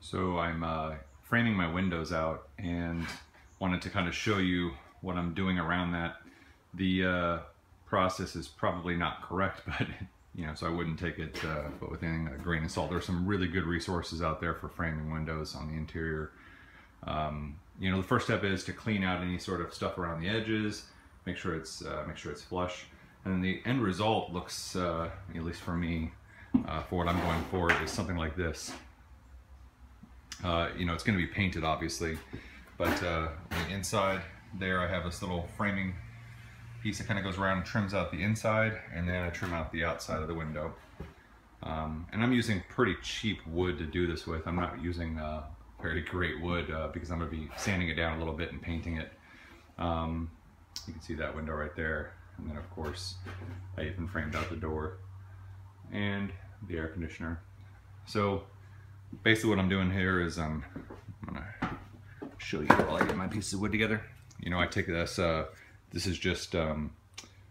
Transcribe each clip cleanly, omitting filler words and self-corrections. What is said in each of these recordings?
So I'm framing my windows out and wanted to kind of show you what I'm doing around that. The process is probably not correct, but you know, so I wouldn't take it but with anything a grain of salt. There's some really good resources out there for framing windows on the interior. You know, the first step is to clean out any sort of stuff around the edges, make sure it's flush, and then the end result looks, at least for me, for what I'm going for, is something like this. You know, it's going to be painted obviously, but on the inside there I have this little framing piece that kind of goes around and trims out the inside, and then I trim out the outside of the window. And I'm using pretty cheap wood to do this with. I'm not using very great wood because I'm going to be sanding it down a little bit and painting it. You can see that window right there, and then of course I even framed out the door and the air conditioner. So basically what I'm doing here is I'm gonna show you while I get my pieces of wood together. You know, I take this, this is just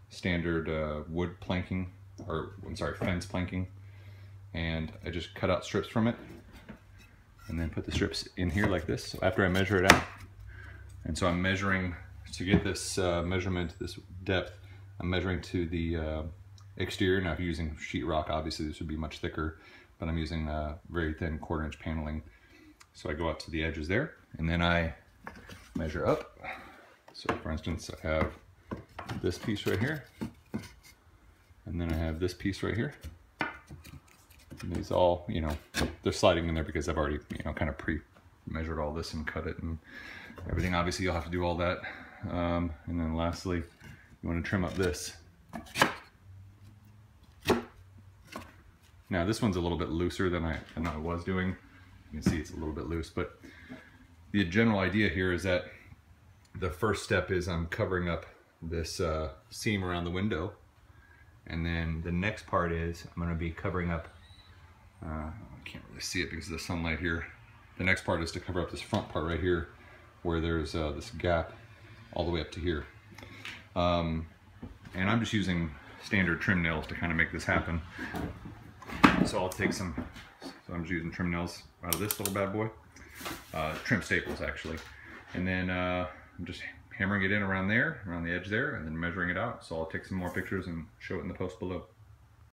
standard wood planking, or I'm sorry, fence planking, and I just cut out strips from it and then put the strips in here like this. So after I measure it out, and so I'm measuring to get this measurement, this depth, I'm measuring to the exterior. Now if you're using sheetrock, obviously this would be much thicker, but I'm using very thin 1/4 inch paneling. So I go out to the edges there, and then I measure up. So for instance, I have this piece right here, and then I have this piece right here. And these all, you know, they're sliding in there because I've already, you know, kind of pre-measured all this and cut it and everything. Obviously you'll have to do all that. And then lastly, you want to trim up this. Now this one's a little bit looser than I was doing. You can see it's a little bit loose, but the general idea here is that the first step is I'm covering up this seam around the window, and then the next part is I'm going to be covering up, I can't really see it because of the sunlight here. The next part is to cover up this front part right here where there's this gap all the way up to here. And I'm just using standard trim nails to kind of make this happen. So I'll take some, so I'm just using trim nails out of this little bad boy, trim staples actually, and then I'm just hammering it in around there, around the edge there, and then measuring it out. So I'll take some more pictures and show it in the post below.